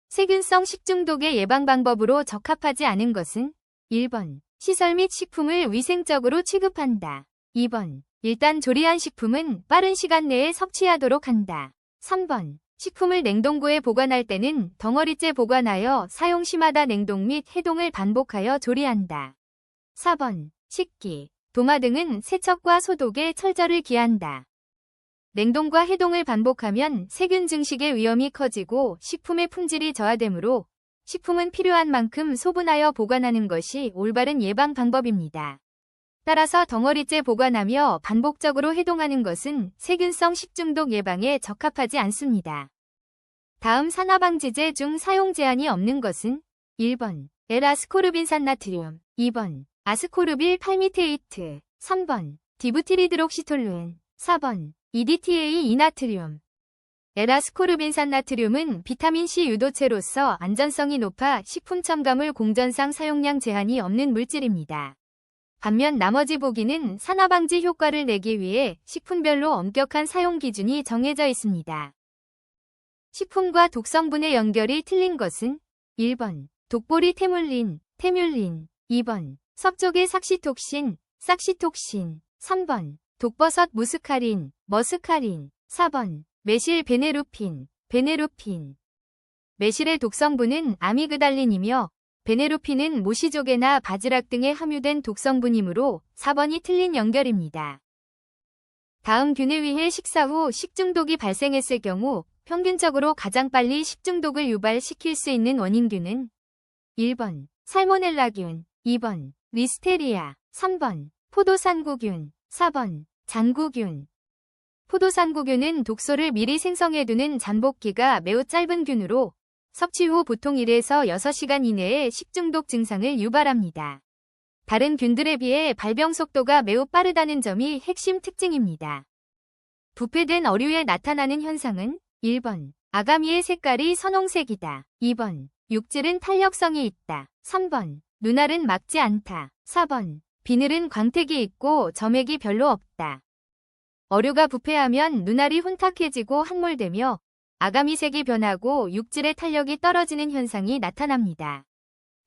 세균성 식중독의 예방 방법으로 적합하지 않은 것은 1번. 시설 및 식품을 위생적으로 취급한다. 2번. 일단 조리한 식품은 빠른 시간 내에 섭취하도록 한다. 3번. 식품을 냉동고에 보관할 때는 덩어리째 보관하여 사용 시마다 냉동 및 해동을 반복하여 조리한다. 4번. 식기, 도마 등은 세척과 소독에 철저를 기한다. 냉동과 해동을 반복하면 세균 증식의 위험이 커지고 식품의 품질이 저하되므로 식품은 필요한 만큼 소분하여 보관하는 것이 올바른 예방 방법입니다. 따라서 덩어리째 보관하며 반복적으로 해동하는 것은 세균성 식중독 예방에 적합하지 않습니다. 다음 산화방지제 중 사용 제한이 없는 것은 1번. L아스코르빈산 나트륨, 2번. 아스코르빌 팔미테이트, 3번. 디부티리드록시톨룬, 4번. EDTA 이나트륨. L아스코르빈산 나트륨은 비타민C 유도체로서 안전성이 높아 식품 첨가물 공전상 사용량 제한이 없는 물질입니다. 반면 나머지 보기는 산화방지 효과를 내기 위해 식품별로 엄격한 사용 기준이 정해져 있습니다. 식품과 독성분의 연결이 틀린 것은 1번. 독보리 테뭍린, 2번. 석조개 삭시톡신, 삭시톡신, 3번. 독버섯 무스카린, 머스카린, 4번. 메실 베네루핀, 메실의 독성분은 아미그달린이며 베네루핀은 모시조개나 바지락 등에 함유된 독성분이므로 4번이 틀린 연결입니다. 다음 균에 의해 식사 후 식중독이 발생했을 경우 평균적으로 가장 빨리 식중독을 유발시킬 수 있는 원인균은 1번. 살모넬라균, 2번. 리스테리아, 3번. 포도상구균, 4번. 잔구균. 포도상구균은 독소를 미리 생성해두는 잠복기가 매우 짧은 균으로 섭취 후 보통 1에서 6시간 이내에 식중독 증상을 유발합니다. 다른 균들에 비해 발병 속도가 매우 빠르다는 점이 핵심 특징입니다. 부패된 어류에 나타나는 현상은 1번. 아가미의 색깔이 선홍색이다. 2번. 육질은 탄력성이 있다. 3번. 눈알은 막지 않다. 4번. 비늘은 광택이 있고 점액이 별로 없다. 어류가 부패하면 눈알이 혼탁해지고 함몰되며 아가미색이 변하고 육질의 탄력이 떨어지는 현상이 나타납니다.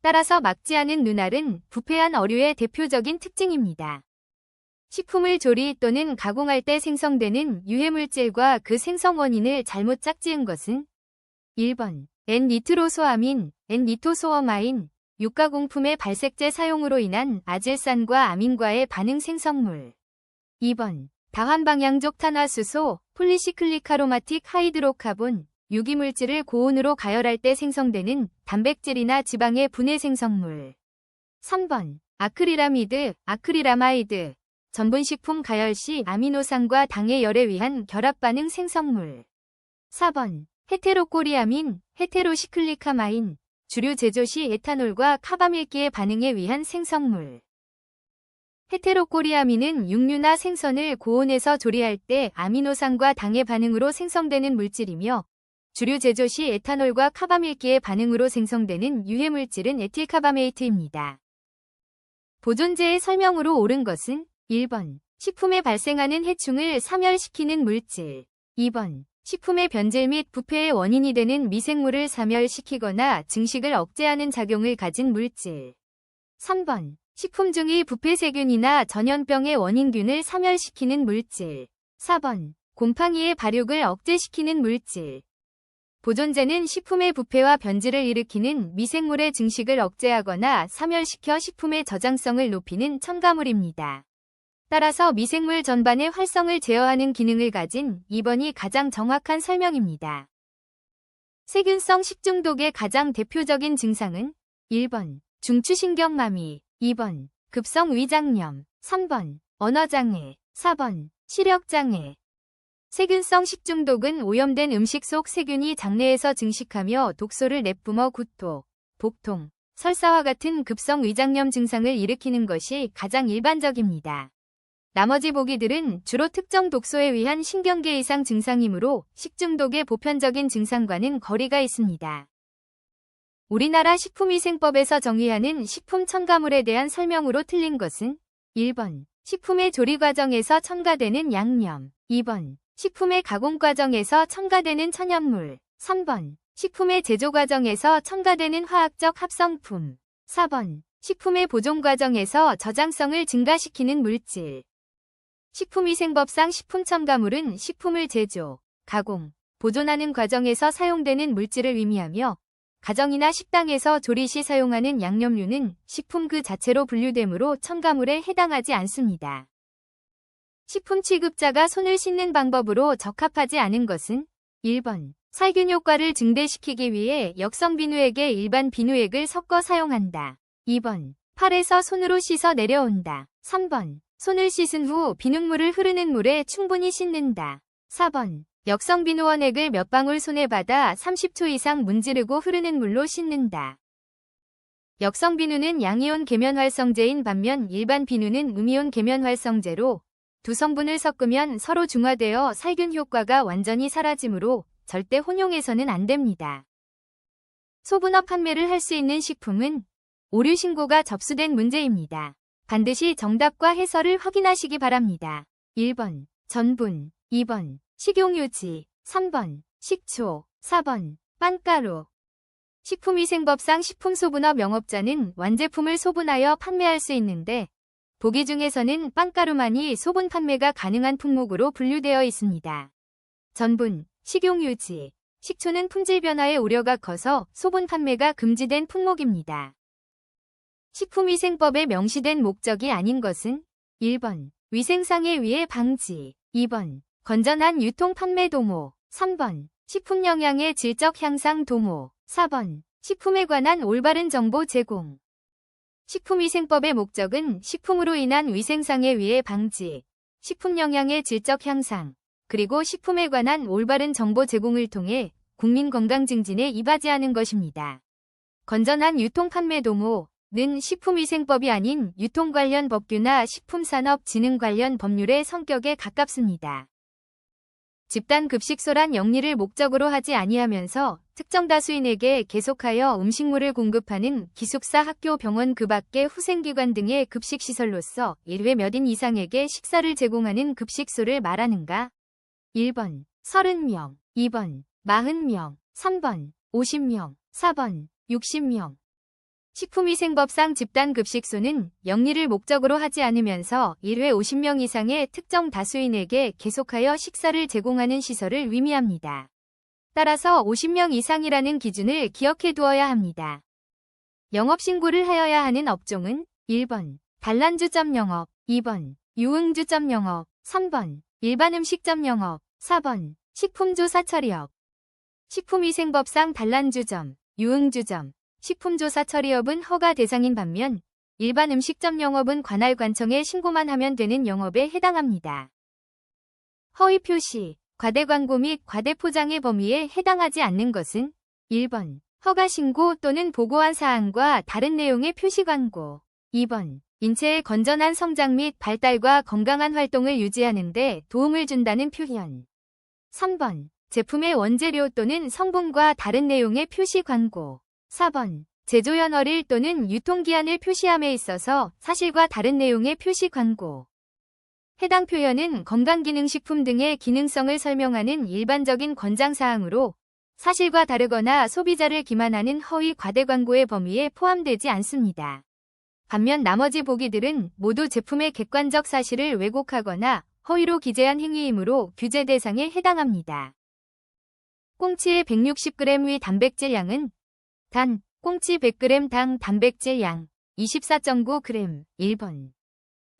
따라서 막지 않은 눈알은 부패한 어류의 대표적인 특징입니다. 식품을 조리 또는 가공할 때 생성되는 유해물질과 그 생성 원인을 잘못 짝지은 것은 1번. N니트로소아민, N니토소어마인, 육가공품의 발색제 사용으로 인한 아질산과 아민과의 반응 생성물. 2번. 다환방향족 탄화수소, 폴리시클릭아로마틱 하이드로카본, 유기물질을 고온으로 가열할 때 생성되는 단백질이나 지방의 분해 생성물. 3번. 아크릴아미드, 아크릴아마이드, 전분식품 가열 시 아미노산과 당의 열에 위한 결합반응 생성물. 4번. 헤테로코리아민, 헤테로시클리카마인, 주류 제조 시 에탄올과 카바밀기의 반응에 위한 생성물. 헤테로코리아민은 육류나 생선을 고온에서 조리할 때 아미노산과 당의 반응으로 생성되는 물질이며 주류 제조 시 에탄올과 카바밀기의 반응으로 생성되는 유해물질은 에틸카바메이트입니다. 보존제의 설명으로 옳은 것은 1번. 식품에 발생하는 해충을 사멸시키는 물질. 2번. 식품의 변질 및 부패의 원인이 되는 미생물을 사멸시키거나 증식을 억제하는 작용을 가진 물질. 3번. 식품 중의 부패세균이나 전염병의 원인균을 사멸시키는 물질. 4번. 곰팡이의 발육을 억제시키는 물질. 보존제는 식품의 부패와 변질을 일으키는 미생물의 증식을 억제하거나 사멸시켜 식품의 저장성을 높이는 첨가물입니다. 따라서 미생물 전반의 활성을 제어하는 기능을 가진 2번이 가장 정확한 설명입니다. 세균성 식중독의 가장 대표적인 증상은 1번. 중추신경마비, 2번. 급성위장염, 3번. 언어장애, 4번. 시력장애. 세균성 식중독은 오염된 음식 속 세균이 장내에서 증식하며 독소를 내뿜어 구토, 복통, 설사와 같은 급성위장염 증상을 일으키는 것이 가장 일반적입니다. 나머지 보기들은 주로 특정 독소에 의한 신경계 이상 증상이므로 식중독의 보편적인 증상과는 거리가 있습니다. 우리나라 식품위생법에서 정의하는 식품 첨가물에 대한 설명으로 틀린 것은 1번. 식품의 조리 과정에서 첨가되는 양념, 2번. 식품의 가공 과정에서 첨가되는 천연물, 3번. 식품의 제조 과정에서 첨가되는 화학적 합성품. 4번. 식품의 보존 과정에서 저장성을 증가시키는 물질. 식품위생법상 식품 첨가물은 식품을 제조, 가공, 보존하는 과정에서 사용되는 물질을 의미하며 가정이나 식당에서 조리 시 사용하는 양념류는 식품 그 자체로 분류되므로 첨가물에 해당하지 않습니다. 식품 취급자가 손을 씻는 방법으로 적합하지 않은 것은 1번. 살균 효과를 증대시키기 위해 역성 비누액에 일반 비누액을 섞어 사용한다. 2번. 팔에서 손으로 씻어 내려온다. 3번. 손을 씻은 후 비눗물을 흐르는 물에 충분히 씻는다. 4번. 역성 비누원액을 몇 방울 손에 받아 30초 이상 문지르고 흐르는 물로 씻는다. 역성 비누는 양이온 계면활성제인 반면 일반 비누는 음이온 계면활성제로 두 성분을 섞으면 서로 중화되어 살균 효과가 완전히 사라지므로 절대 혼용해서는 안 됩니다. 소분업 판매를 할 수 있는 식품은 오류 신고가 접수된 문제입니다. 반드시 정답과 해설을 확인하시기 바랍니다. 1번. 전분. 2번. 식용유지. 3번. 식초. 4번. 빵가루. 식품위생법상 식품소분업 영업자는 완제품을 소분하여 판매할 수 있는데 보기 중에서는 빵가루만이 소분 판매가 가능한 품목으로 분류되어 있습니다. 전분, 식용유지, 식초는 품질 변화의 우려가 커서 소분 판매가 금지된 품목입니다. 식품위생법에 명시된 목적이 아닌 것은 1번. 위생상해 위해 방지. 2번. 건전한 유통 판매 도모. 3번. 식품 영양의 질적 향상 도모. 4번. 식품에 관한 올바른 정보 제공. 식품위생법의 목적은 식품으로 인한 위생상해 위해 방지, 식품 영양의 질적 향상, 그리고 식품에 관한 올바른 정보 제공을 통해 국민 건강 증진에 이바지하는 것입니다. 건전한 유통 판매 도모는 식품위생법이 아닌 유통 관련 법규나 식품산업진흥 관련 법률의 성격에 가깝습니다. 집단급식소란 영리를 목적으로 하지 아니하면서 특정 다수인에게 계속하여 음식물을 공급하는 기숙사, 학교, 병원 그 밖의 후생기관 등의 급식시설로서 1회 몇 인 이상에게 식사를 제공하는 급식소를 말하는가? 1번 30명, 2번 40명, 3번 50명, 4번 60명. 식품위생법상 집단급식소는 영리를 목적으로 하지 않으면서 1회 50명 이상의 특정 다수인에게 계속하여 식사를 제공하는 시설을 의미합니다. 따라서 50명 이상이라는 기준을 기억해 두어야 합니다. 영업신고를 하여야 하는 업종은 1번 단란주점 영업, 2번 유흥주점 영업, 3번 일반 음식점 영업, 4번 식품조사 처리업. 식품위생법상 단란주점, 유흥주점, 식품조사 처리업은 허가 대상인 반면 일반 음식점 영업은 관할관청에 신고만 하면 되는 영업에 해당합니다. 허위 표시, 과대 광고 및 과대 포장의 범위에 해당하지 않는 것은 1번 허가 신고 또는 보고한 사항과 다른 내용의 표시 광고, 2번 인체의 건전한 성장 및 발달과 건강한 활동을 유지하는 데 도움을 준다는 표현, 3번 제품의 원재료 또는 성분과 다른 내용의 표시 광고, 4번. 제조연월일 또는 유통기한을 표시함에 있어서 사실과 다른 내용의 표시 광고. 해당 표현은 건강기능식품 등의 기능성을 설명하는 일반적인 권장사항으로 사실과 다르거나 소비자를 기만하는 허위 과대 광고의 범위에 포함되지 않습니다. 반면 나머지 보기들은 모두 제품의 객관적 사실을 왜곡하거나 허위로 기재한 행위이므로 규제 대상에 해당합니다. 꽁치의 160g 위 단백질 양은 단, 꽁치 100g 당 단백질 양 24.9g, 1번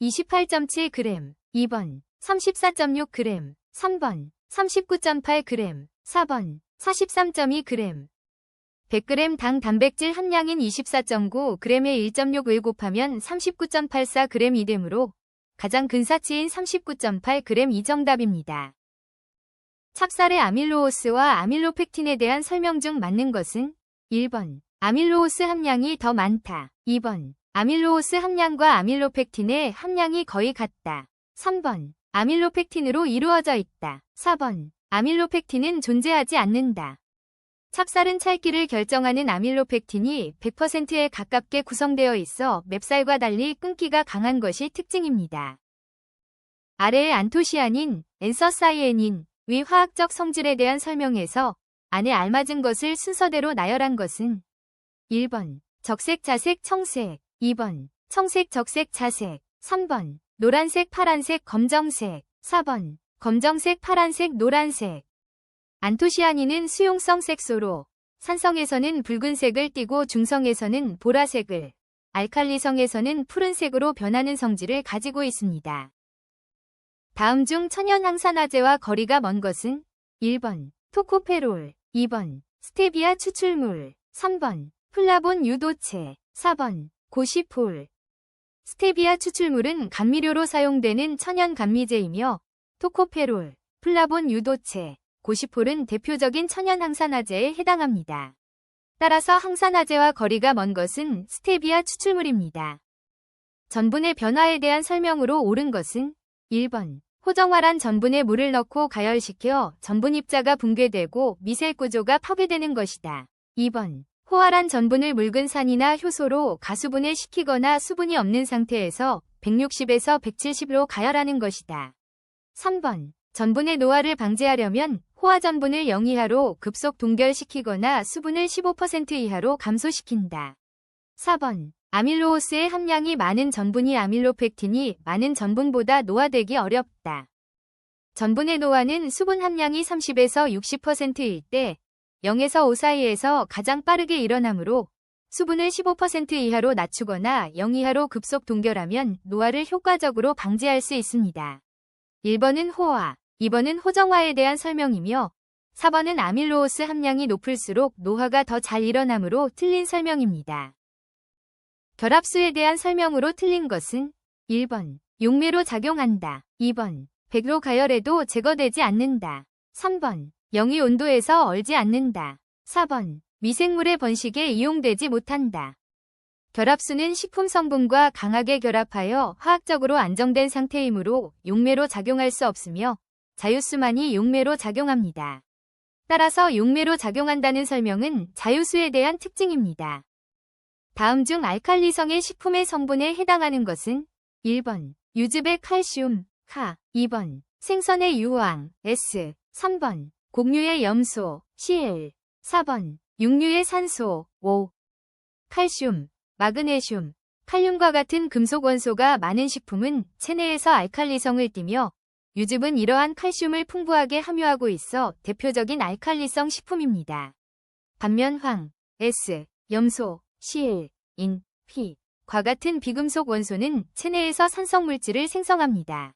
28.7g, 2번 34.6g, 3번 39.8g, 4번 43.2g. 100g 당 단백질 함량인 24.9g에 1.6을 곱하면 39.84g이 되므로 가장 근사치인 39.8g이 정답입니다. 찹쌀의 아밀로오스와 아밀로펙틴에 대한 설명 중 맞는 것은 1번. 아밀로오스 함량이 더 많다. 2번. 아밀로오스 함량과 아밀로펙틴의 함량이 거의 같다. 3번. 아밀로펙틴으로 이루어져 있다. 4번. 아밀로펙틴은 존재하지 않는다. 찹쌀은 찰기를 결정하는 아밀로펙틴이 100%에 가깝게 구성되어 있어 맵쌀과 달리 끈기가 강한 것이 특징입니다. 아래의 안토시아닌, 엔서사이에닌 위 화학적 성질에 대한 설명에서 안에 알맞은 것을 순서대로 나열한 것은 1번 적색, 자색, 청색, 2번 청색, 적색, 자색, 3번 노란색, 파란색, 검정색, 4번 검정색, 파란색, 노란색. 안토시아닌은 수용성 색소로 산성에서는 붉은색을 띠고 중성에서는 보라색을, 알칼리성에서는 푸른색으로 변하는 성질을 가지고 있습니다. 다음 중 천연 항산화제와 거리가 먼 것은 1번 토코페롤, 2번 스테비아 추출물, 3번 플라본 유도체, 4번 고시폴. 스테비아 추출물은 감미료로 사용되는 천연 감미제이며 토코페롤, 플라본 유도체, 고시폴은 대표적인 천연 항산화제에 해당합니다. 따라서 항산화제와 거리가 먼 것은 스테비아 추출물입니다. 전분의 변화에 대한 설명으로 옳은 것은 1번 호정화란 전분에 물을 넣고 가열시켜 전분 입자가 붕괴되고 미셀 구조가 파괴되는 것이다. 2번 호화란 전분을 묽은 산이나 효소로 가수분해 시키거나 수분이 없는 상태에서 160에서 170로 가열하는 것이다. 3번 전분의 노화를 방지하려면 호화 전분을 0 이하로 급속 동결시키거나 수분을 15% 이하로 감소시킨다. 4번 아밀로오스의 함량이 많은 전분이 아밀로펙틴이 많은 전분보다 노화되기 어렵다. 전분의 노화는 수분 함량이 30에서 60%일 때 0에서 5 사이에서 가장 빠르게 일어나므로 수분을 15% 이하로 낮추거나 0 이하로 급속 동결하면 노화를 효과적으로 방지할 수 있습니다. 1번은 호화, 2번은 호정화에 대한 설명이며 4번은 아밀로오스 함량이 높을수록 노화가 더 잘 일어나므로 틀린 설명입니다. 결합수에 대한 설명으로 틀린 것은 1번 용매로 작용한다, 2번 100로 가열해도 제거되지 않는다, 3번 영위 온도에서 얼지 않는다, 4번 미생물의 번식에 이용되지 못한다. 결합수는 식품 성분과 강하게 결합하여 화학적으로 안정된 상태이므로 용매로 작용할 수 없으며 자유수만이 용매로 작용합니다. 따라서 용매로 작용한다는 설명은 자유수에 대한 특징입니다. 다음 중 알칼리성의 식품의 성분에 해당하는 것은 1번 유즙의 칼슘, 카, 2번 생선의 유황, S, 3번 곡류의 염소, Cl, 4번 육류의 산소, O. 칼슘, 마그네슘, 칼륨과 같은 금속 원소가 많은 식품은 체내에서 알칼리성을 띠며 유즙은 이러한 칼슘을 풍부하게 함유하고 있어 대표적인 알칼리성 식품입니다. 반면 황, S, 염소, Cl, 인, P, 과 같은 비금속 원소는 체내에서 산성물질을 생성합니다.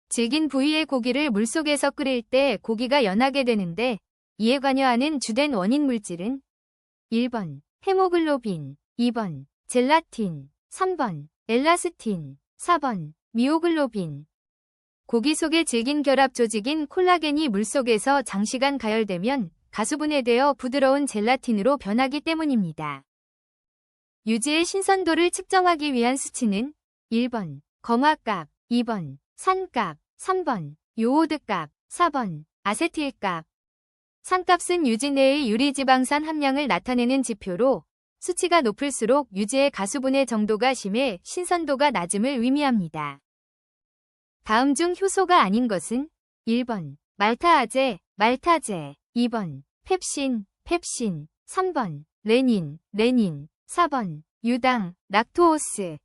질긴 부위의 고기를 물속에서 끓일 때 고기가 연하게 되는데 이에 관여하는 주된 원인 물질은 1번 헤모글로빈, 2번 젤라틴, 3번 엘라스틴, 4번 미오글로빈. 고기 속의 질긴 결합 조직인 콜라겐이 물속에서 장시간 가열되면 가수분해되어 부드러운 젤라틴으로 변하기 때문입니다. 유지의 신선도를 측정하기 위한 수치는 1번 검화값, 2번 산값, 3번 요오드값, 4번 아세틸값. 산값은 유지 내의 유리지방산 함량을 나타내는 지표로 수치가 높을수록 유지의 가수분해 정도가 심해 신선도가 낮음을 의미합니다. 다음 중 효소가 아닌 것은 1번 말타아제, 말타제, 2번 펩신, 펩신, 3번 레닌, 레닌, 4번 유당, 락토오스.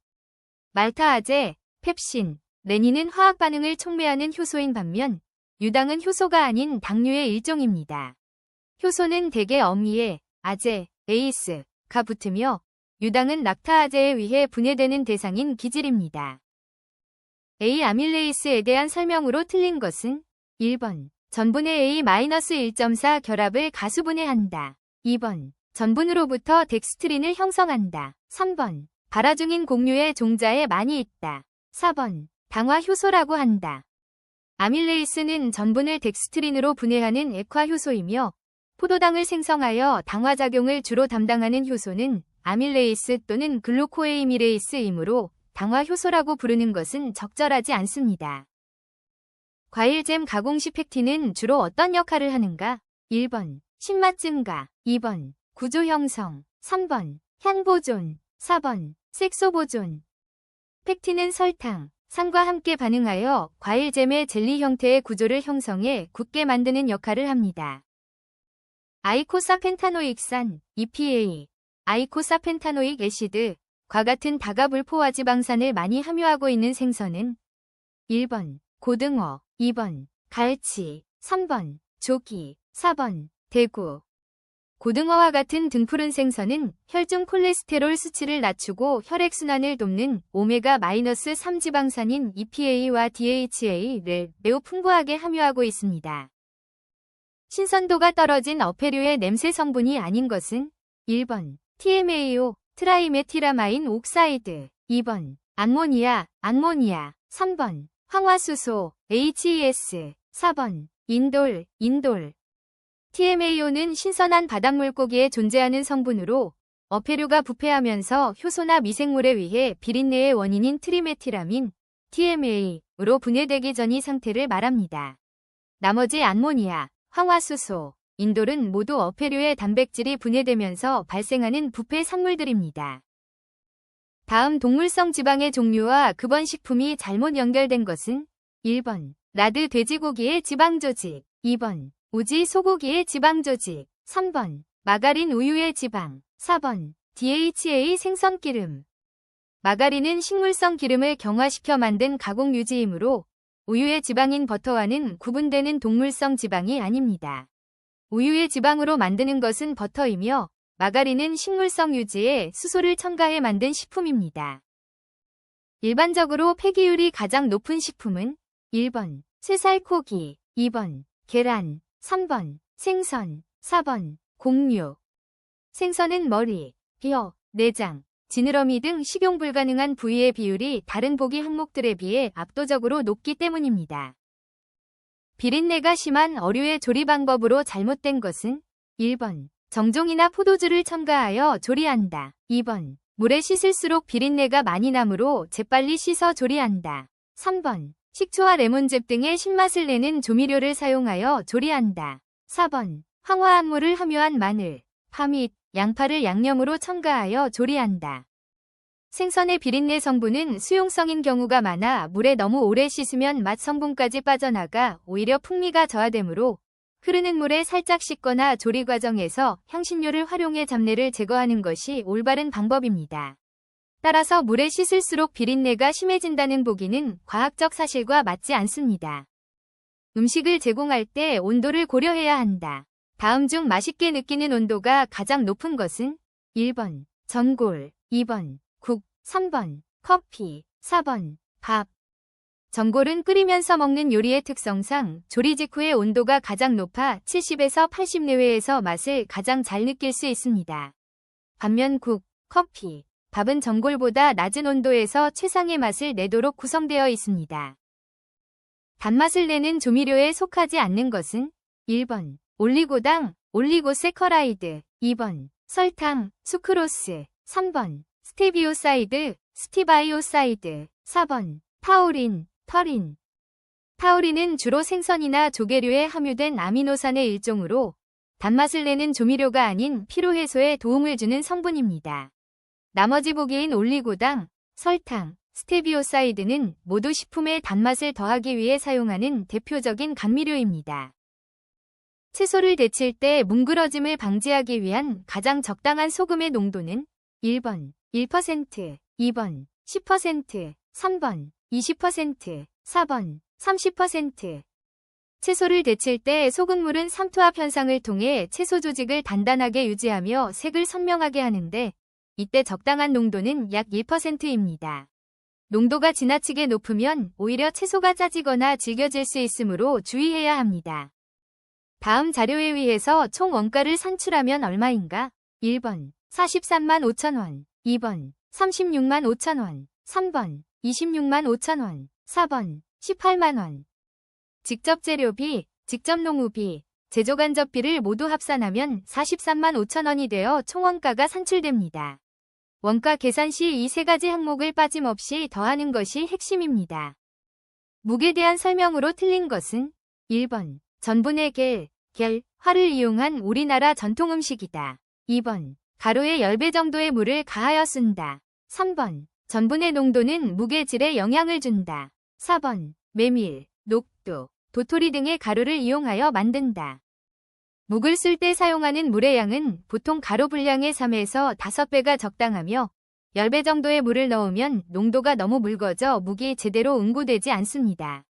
말타아제, 펩신, 레닌은 화학 반응을 촉매하는 효소인 반면 유당은 효소가 아닌 당류의 일종입니다. 효소는 대개 어미에 아제, 에이스가 붙으며 유당은 락타아제에 의해 분해되는 대상인 기질입니다. A-아밀레이스에 대한 설명으로 틀린 것은 1번 전분의 A-1.4 결합을 가수분해한다, 2번 전분으로부터 덱스트린을 형성한다, 3번 발화 중인 곡류의 종자에 많이 있다, 4번 당화 효소라고 한다. 아밀레이스는 전분을 덱스트린으로 분해하는 액화 효소이며 포도당을 생성하여 당화작용을 주로 담당하는 효소는 아밀레이스 또는 글루코에이미레이스이므로 당화 효소라고 부르는 것은 적절하지 않습니다. 과일잼 가공 시 펙틴은 주로 어떤 역할을 하는가? 1번 신맛 증가, 2번 구조 형성, 3번 향 보존, 4번 색소 보존. 펙틴은 설탕, 산과 함께 반응하여 과일잼의 젤리 형태의 구조를 형성해 굳게 만드는 역할을 합니다. 아이코사펜타노익산, EPA, 아이코사펜타노익 애시드, 과 같은 다가불포화지방산을 많이 함유하고 있는 생선은 1번 고등어, 2번 갈치, 3번 조기, 4번 대구. 고등어와 같은 등푸른 생선은 혈중 콜레스테롤 수치를 낮추고 혈액순환을 돕는 오메가-3 지방산인 EPA와 DHA를 매우 풍부하게 함유하고 있습니다. 신선도가 떨어진 어패류의 냄새 성분이 아닌 것은 1번 TMAO, 트라이메티라마인 옥사이드, 2번 암모니아, 3번 황화수소, HES, 4번 인돌. TMAO는 신선한 바닷물고기에 존재하는 성분으로 어패류가 부패하면서 효소나 미생물에 의해 비린내의 원인인 트리메티라민, TMA로 분해되기 전의 상태를 말합니다. 나머지 암모니아, 황화수소, 인돌은 모두 어패류의 단백질이 분해되면서 발생하는 부패 산물들입니다. 다음 동물성 지방의 종류와 급원식품이 잘못 연결된 것은 1번 라드 돼지고기의 지방조직, 2번 오지 소고기의 지방조직, 3번 마가린 우유의 지방, 4번 DHA 생선기름. 마가린은 식물성 기름을 경화시켜 만든 가공유지이므로 우유의 지방인 버터와는 구분되는 동물성 지방이 아닙니다. 우유의 지방으로 만드는 것은 버터이며 마가린은 식물성 유지에 수소를 첨가해 만든 식품입니다. 일반적으로 폐기율이 가장 높은 식품은 1번 쇠살코기, 2번 계란, 3번 생선, 4번 곡류. 생선은 머리, 뼈, 내장, 지느러미 등 식용 불가능한 부위의 비율이 다른 고기 항목들에 비해 압도적으로 높기 때문입니다. 비린내가 심한 어류의 조리 방법으로 잘못된 것은 1번 정종이나 포도주를 첨가하여 조리한다. 2번 물에 씻을수록 비린내가 많이 나므로 재빨리 씻어 조리한다. 3번 식초와 레몬즙 등의 신맛을 내는 조미료를 사용하여 조리한다. 4번 황화합물을 함유한 마늘, 파 및 양파를 양념으로 첨가하여 조리한다. 생선의 비린내 성분은 수용성인 경우가 많아 물에 너무 오래 씻으면 맛 성분까지 빠져나가 오히려 풍미가 저하되므로 흐르는 물에 살짝 씻거나 조리 과정에서 향신료를 활용해 잡내를 제거하는 것이 올바른 방법입니다. 따라서 물에 씻을수록 비린내가 심해진다는 보기는 과학적 사실과 맞지 않습니다. 음식을 제공할 때 온도를 고려해야 한다. 다음 중 맛있게 느끼는 온도가 가장 높은 것은 1번 전골, 2번 국, 3번 커피, 4번 밥. 전골은 끓이면서 먹는 요리의 특성상 조리 직후의 온도가 가장 높아 70에서 80 내외에서 맛을 가장 잘 느낄 수 있습니다. 반면 국, 커피, 밥은 전골보다 낮은 온도에서 최상의 맛을 내도록 구성되어 있습니다. 단맛을 내는 조미료에 속하지 않는 것은 1번 올리고당, 올리고세커라이드, 2번 설탕, 수크로스, 3번 스테비오사이드, 스티바이오사이드, 4번 타우린, 터린. 타우린은 주로 생선이나 조개류에 함유된 아미노산의 일종으로 단맛을 내는 조미료가 아닌 피로 해소에 도움을 주는 성분입니다. 나머지 보기인 올리고당, 설탕, 스테비오사이드는 모두 식품의 단맛을 더하기 위해 사용하는 대표적인 감미료입니다. 채소를 데칠 때 뭉그러짐을 방지하기 위한 가장 적당한 소금의 농도는 1번 1%, 2번 10%, 3번 20%, 4번 30%. 채소를 데칠 때 소금물은 삼투압 현상을 통해 채소 조직을 단단하게 유지하며 색을 선명하게 하는데 이때 적당한 농도는 약 1%입니다. 농도가 지나치게 높으면 오히려 채소가 짜지거나 질겨질 수 있으므로 주의해야 합니다. 다음 자료에 의해서 총 원가를 산출하면 얼마인가? 1번 43만 5천 원, 2번 36만 5천 원, 3번 26만 5천 원, 4번 18만 원. 직접 재료비, 직접 농우비, 제조간접비를 모두 합산하면 43만 5천 원이 되어 총 원가가 산출됩니다. 원가 계산 시 이 세 가지 항목을 빠짐없이 더하는 것이 핵심입니다. 무게에 대한 설명으로 틀린 것은 1번 전분의 겔, 화를 이용한 우리나라 전통 음식이다. 2번 가루에 10배 정도의 물을 가하여 쓴다. 3번 전분의 농도는 무게질에 영향을 준다. 4번 메밀, 녹두, 도토리 등의 가루를 이용하여 만든다. 묵을 쓸 때 사용하는 물의 양은 보통 가루 분량의 3에서 5배가 적당하며 10배 정도의 물을 넣으면 농도가 너무 묽어져 묵이 제대로 응고되지 않습니다.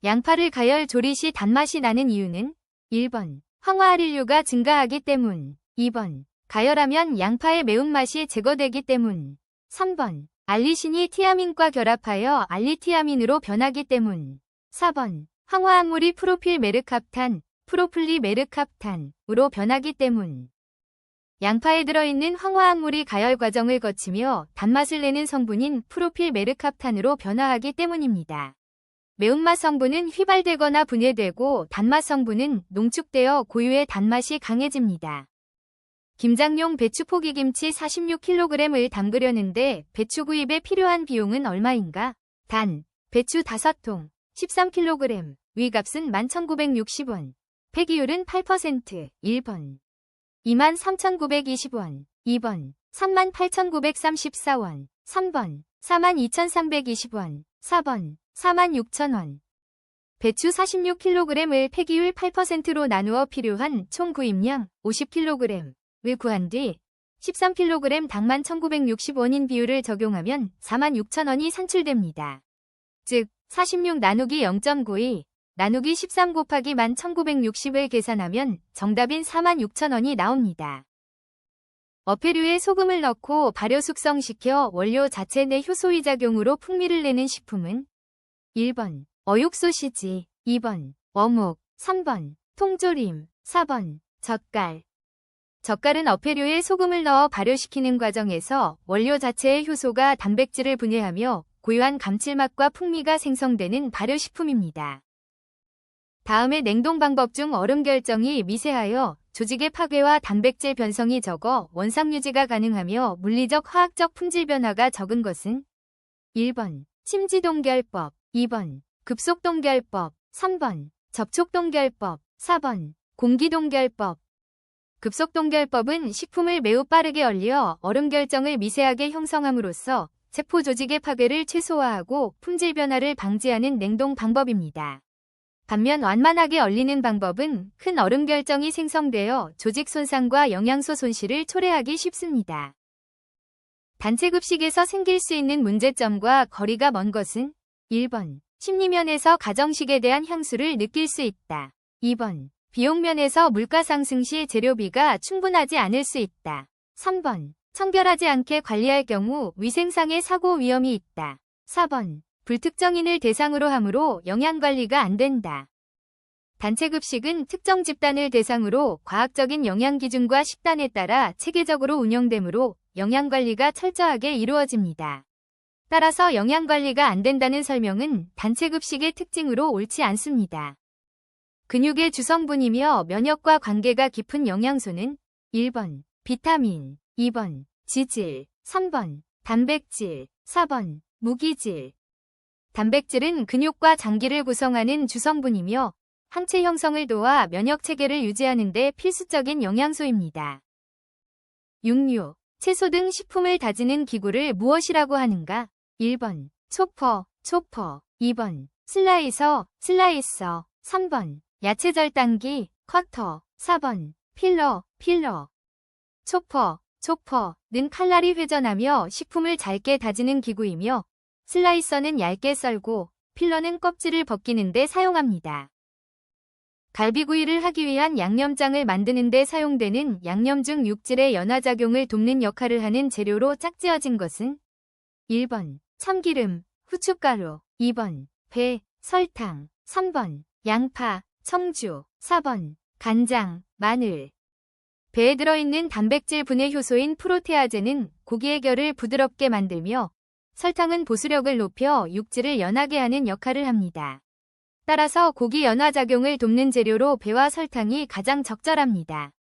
양파를 가열 조리 시 단맛이 나는 이유는 1번. 황화알인류가 증가하기 때문. 2번. 가열하면 양파의 매운맛이 제거되기 때문. 3번. 알리신이 티아민과 결합하여 알리티아민으로 변하기 때문. 4번. 황화합물이 프로필메르캅탄, 프로플리메르캅탄으로 변하기 때문. 양파에 들어있는 황화합물이 가열 과정을 거치며 단맛을 내는 성분인 프로필메르캅탄으로 변화하기 때문입니다. 매운맛 성분은 휘발되거나 분해되고 단맛 성분은 농축되어 고유의 단맛이 강해집니다. 김장용 배추 포기김치 46kg을 담그려는데 배추 구입에 필요한 비용은 얼마인가? 단, 배추 5통, 13kg, 위값은 11,960원, 폐기율은 8%, 1번. 23,920원, 2번. 38,934원, 3번. 42,320원, 4번. 46,000원. 배추 46kg을 폐기율 8%로 나누어 필요한 총 구입량 50kg을 구한 뒤 13kg 당만 1,960원인 비율을 적용하면 46,000원이 산출됩니다. 즉 46 나누기 0.92 나누기 13 곱하기 11,960을 계산하면 정답인 46,000원이 나옵니다. 어패류에 소금을 넣고 발효 숙성시켜 원료 자체 내 효소의 작용으로 풍미를 내는 식품은 1번. 어육 소시지, 2번. 어묵, 3번. 통조림, 4번. 젓갈. 젓갈은 어패류에 소금을 넣어 발효시키는 과정에서 원료 자체의 효소가 단백질을 분해하며 고유한 감칠맛과 풍미가 생성되는 발효식품입니다. 다음의 냉동 방법 중 얼음 결정이 미세하여 조직의 파괴와 단백질 변성이 적어 원상 유지가 가능하며 물리적 화학적 품질 변화가 적은 것은 1번. 침지동결법, 2번. 급속동결법, 3번. 접촉동결법, 4번. 공기동결법. 급속동결법은 식품을 매우 빠르게 얼려 얼음 결정을 미세하게 형성함으로써 세포 조직의 파괴를 최소화하고 품질 변화를 방지하는 냉동 방법입니다. 반면 완만하게 얼리는 방법은 큰 얼음 결정이 생성되어 조직 손상과 영양소 손실을 초래하기 쉽습니다. 단체 급식에서 생길 수 있는 문제점과 거리가 먼 것은 1번. 심리면에서 가정식에 대한 향수를 느낄 수 있다. 2번. 비용면에서 물가 상승 시 재료비가 충분하지 않을 수 있다. 3번. 청결하지 않게 관리할 경우 위생상의 사고 위험이 있다. 4번. 불특정인을 대상으로 하므로 영양관리가 안 된다. 단체 급식은 특정 집단을 대상으로 과학적인 영양기준과 식단에 따라 체계적으로 운영되므로 영양관리가 철저하게 이루어집니다. 따라서 영양관리가 안 된다는 설명은 단체 급식의 특징으로 옳지 않습니다. 근육의 주성분이며 면역과 관계가 깊은 영양소는 1번. 비타민, 2번. 지질, 3번. 단백질, 4번. 무기질. 단백질은 근육과 장기를 구성하는 주성분이며 항체 형성을 도와 면역체계를 유지하는 데 필수적인 영양소입니다. 육류, 채소 등 식품을 다지는 기구를 무엇이라고 하는가? 1번. 초퍼, 2번. 슬라이서, 3번. 야채 절단기, 커터, 4번. 필러. 초퍼는 칼날이 회전하며 식품을 잘게 다지는 기구이며 슬라이서는 얇게 썰고 필러는 껍질을 벗기는 데 사용합니다. 갈비구이를 하기 위한 양념장을 만드는 데 사용되는 양념 중 육질의 연화작용을 돕는 역할을 하는 재료로 짝지어진 것은 1번. 참기름, 후춧가루, 2번. 배, 설탕, 3번. 양파, 청주, 4번. 간장, 마늘. 배에 들어있는 단백질 분해 효소인 프로테아제는 고기의 결을 부드럽게 만들며 설탕은 보수력을 높여 육질을 연하게 하는 역할을 합니다. 따라서 고기 연화작용을 돕는 재료로 배와 설탕이 가장 적절합니다.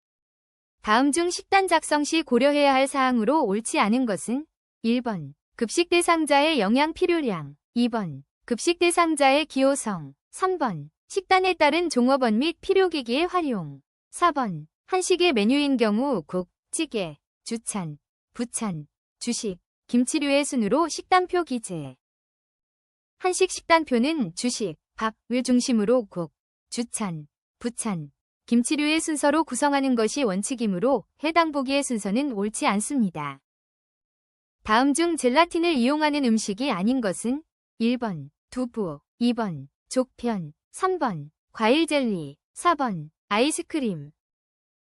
다음 중 식단 작성 시 고려해야 할 사항으로 옳지 않은 것은 1번. 급식 대상자의 영양 필요량, 2번. 급식 대상자의 기호성, 3번. 식단에 따른 종업원 및 필요기기의 활용, 4번. 한식의 메뉴인 경우 국, 찌개, 주찬, 부찬, 주식, 김치류의 순으로 식단표 기재. 한식 식단표는 주식, 밥을 중심으로 국, 주찬, 부찬, 김치류의 순서로 구성하는 것이 원칙이므로 해당 보기의 순서는 옳지 않습니다. 다음 중 젤라틴을 이용하는 음식이 아닌 것은 1번 두부, 2번 족편, 3번 과일 젤리, 4번 아이스크림.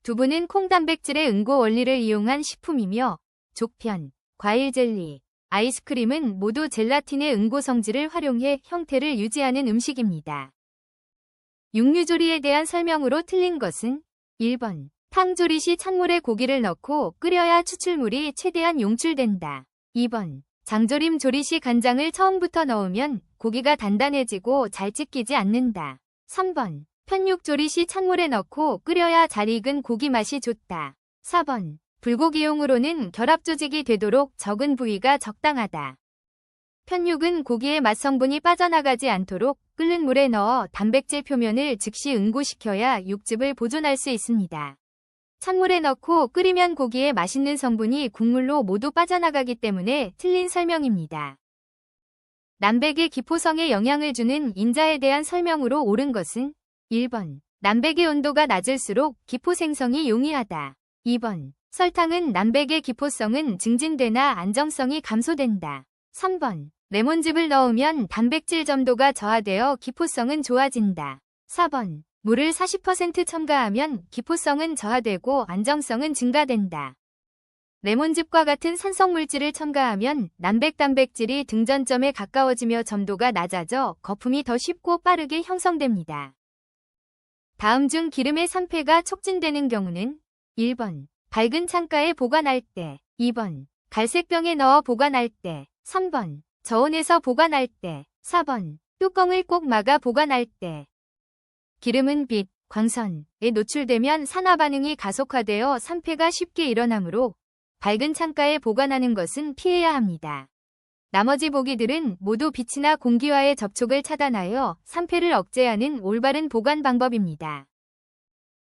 두부는 콩 단백질의 응고 원리를 이용한 식품이며 족편, 과일 젤리, 아이스크림은 모두 젤라틴의 응고 성질을 활용해 형태를 유지하는 음식입니다. 육류조리에 대한 설명으로 틀린 것은 1번 탕조리 시 찬물에 고기를 넣고 끓여야 추출물이 최대한 용출된다. 2번 장조림 조리 시 간장을 처음부터 넣으면 고기가 단단해지고 잘 찢기지 않는다. 3번 편육 조리 시 찬물에 넣고 끓여야 잘 익은 고기 맛이 좋다. 4번 불고기용으로는 결합 조직이 되도록 적은 부위가 적당하다. 편육은 고기의 맛 성분이 빠져나가지 않도록 끓는 물에 넣어 단백질 표면을 즉시 응고시켜야 육즙을 보존할 수 있습니다. 찬물에 넣고 끓이면 고기의 맛있는 성분이 국물로 모두 빠져나가기 때문에 틀린 설명입니다. 남백의 기포성에 영향을 주는 인자에 대한 설명으로 옳은 것은 1번 남백의 온도가 낮을수록 기포 생성이 용이하다. 2번 설탕은 남백의 기포성은 증진되나 안정성이 감소된다. 3번 레몬즙을 넣으면 단백질 점도가 저하되어 기포성은 좋아진다. 4번 물을 40% 첨가하면 기포성은 저하되고 안정성은 증가된다. 레몬즙과 같은 산성물질을 첨가하면 남백 단백질이 등전점에 가까워지며 점도가 낮아져 거품이 더 쉽고 빠르게 형성됩니다. 다음 중 기름의 산패가 촉진되는 경우는 1번 밝은 창가에 보관할 때, 2번 갈색병에 넣어 보관할 때, 3번 저온에서 보관할 때, 4번 뚜껑을 꼭 막아 보관할 때. 기름은 빛, 광선에 노출되면 산화 반응이 가속화되어 산패가 쉽게 일어나므로 밝은 창가에 보관하는 것은 피해야 합니다. 나머지 보기들은 모두 빛이나 공기와의 접촉을 차단하여 산패를 억제하는 올바른 보관 방법입니다.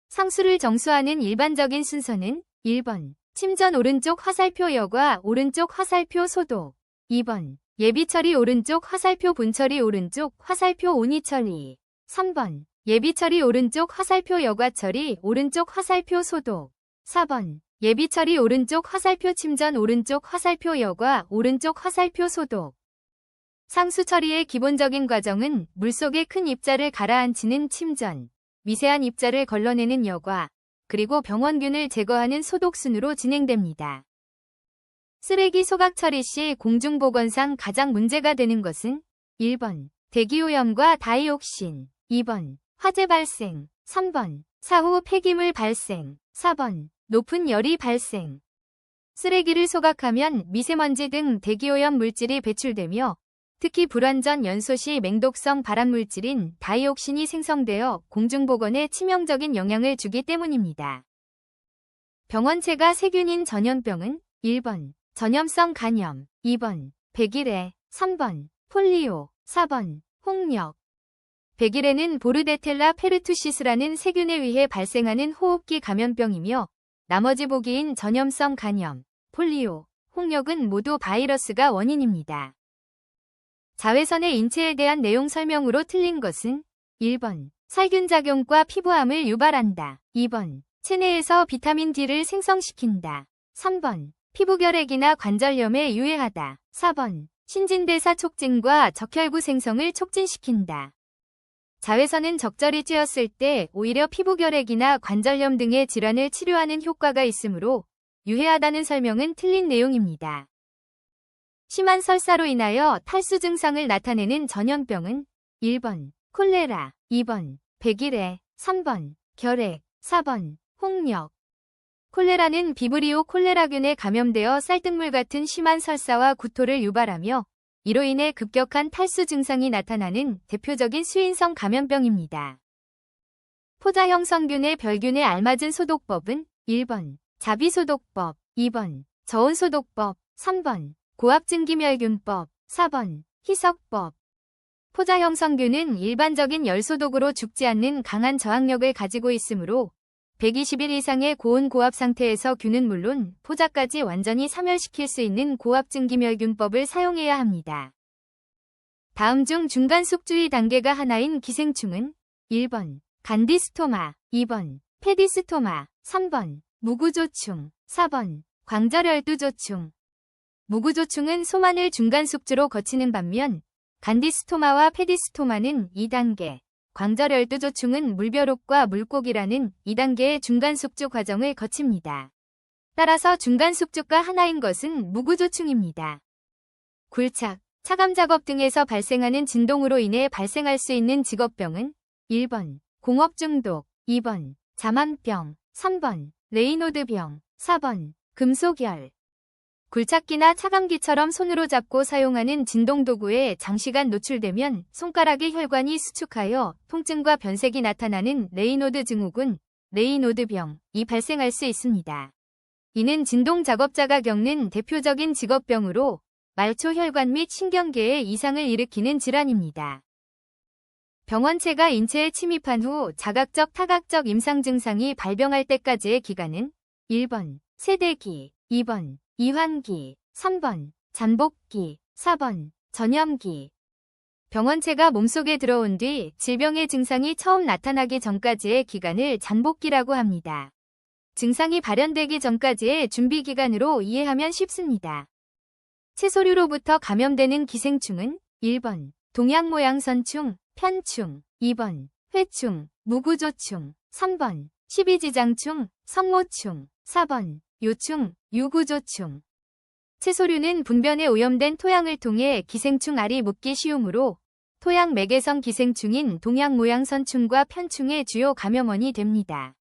상수를 정수하는 일반적인 순서는 1번 침전 오른쪽 화살표 여과 오른쪽 화살표 소독, 2번 예비처리 오른쪽 화살표 본처리 오른쪽 화살표 온이처리, 3번 예비처리 오른쪽 화살표 여과처리 오른쪽 화살표 소독, 4번 예비처리 오른쪽 화살표 침전 오른쪽 화살표 여과 오른쪽 화살표 소독. 상수 처리의 기본적인 과정은 물속에 큰 입자를 가라앉히는 침전, 미세한 입자를 걸러내는 여과, 그리고 병원균을 제거하는 소독 순으로 진행됩니다. 쓰레기 소각 처리 시 공중보건상 가장 문제가 되는 것은 1번 대기오염과 다이옥신, 2번 화재 발생, 3번 사후 폐기물 발생, 4번 높은 열이 발생. 쓰레기를 소각하면 미세먼지 등 대기오염 물질이 배출되며 특히 불완전 연소 시 맹독성 발암물질인 다이옥신이 생성되어 공중보건에 치명적인 영향을 주기 때문입니다. 병원체가 세균인 전염병은 1번 전염성 간염, 2번 백일해, 3번 폴리오, 4번 홍역. 백일해는 보르데텔라 페르투시스라는 세균에 의해 발생하는 호흡기 감염병이며 나머지 보기인 전염성 간염, 폴리오, 홍역은 모두 바이러스가 원인입니다. 자외선의 인체에 대한 내용 설명으로 틀린 것은 1번 살균작용과 피부암을 유발한다. 2번 체내에서 비타민 D를 생성시킨다. 3번 피부결핵이나 관절염에 유해하다. 4번 신진대사 촉진과 적혈구 생성을 촉진시킨다. 자외선은 적절히 쬐었을 때 오히려 피부결핵이나 관절염 등의 질환을 치료하는 효과가 있으므로 유해하다는 설명은 틀린 내용입니다. 심한 설사로 인하여 탈수 증상을 나타내는 전염병은 1번 콜레라, 2번 백일해, 3번 결핵, 4번 홍역. 콜레라는 비브리오 콜레라균에 감염되어 쌀뜨물 같은 심한 설사와 구토를 유발하며 이로 인해 급격한 탈수 증상이 나타나는 대표적인 수인성 감염병입니다. 포자형 성균의 별균에 알맞은 소독법은 1번 자비소독법, 2번 저온소독법, 3번 고압증기멸균법, 4번 희석법. 포자형 성균은 일반적인 열소독으로 죽지 않는 강한 저항력을 가지고 있으므로 120일 이상의 고온 고압 상태에서 균은 물론 포자까지 완전히 사멸시킬 수 있는 고압증기멸균법을 사용해야 합니다. 다음 중 중간 숙주의 단계가 하나인 기생충은 1번 간디스토마, 2번 페디스토마, 3번 무구조충, 4번 광절열두조충. 무구조충은 소만을 중간 숙주로 거치는 반면 간디스토마와 페디스토마는 2단계, 광절열두조충은 물벼룩과 물고기라는 2단계의 중간 숙주 과정을 거칩니다. 따라서 중간 숙주가 하나인 것은 무구조충입니다. 굴착, 차감 작업 등에서 발생하는 진동으로 인해 발생할 수 있는 직업병은 1번 공업중독, 2번 자만병, 3번 레이노드병, 4번 금속열. 굴착기나 차감기처럼 손으로 잡고 사용하는 진동도구에 장시간 노출되면 손가락의 혈관이 수축하여 통증과 변색이 나타나는 레이노드 증후군, 레이노드병이 발생할 수 있습니다. 이는 진동 작업자가 겪는 대표적인 직업병으로 말초 혈관 및 신경계에 이상을 일으키는 질환입니다. 병원체가 인체에 침입한 후 자각적 타각적 임상 증상이 발병할 때까지의 기간은 1번 세대기, 2번 이환기, 3번 잠복기, 4번 전염기. 병원체가 몸속에 들어온 뒤 질병의 증상이 처음 나타나기 전까지의 기간을 잠복기라고 합니다. 증상이 발현되기 전까지의 준비기간으로 이해하면 쉽습니다. 채소류로부터 감염되는 기생충은 1번 동양모양선충, 편충, 2번 회충, 무구조충, 3번 십이지장충, 성모충, 4번 요충, 유구조충. 채소류는 분변에 오염된 토양을 통해 기생충 알이 묻기 쉬우므로 토양 매개성 기생충인 동양모양선충과 편충의 주요 감염원이 됩니다.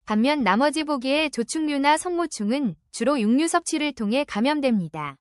반면 나머지 보기의 조충류나 성모충은 주로 육류 섭취를 통해 감염됩니다.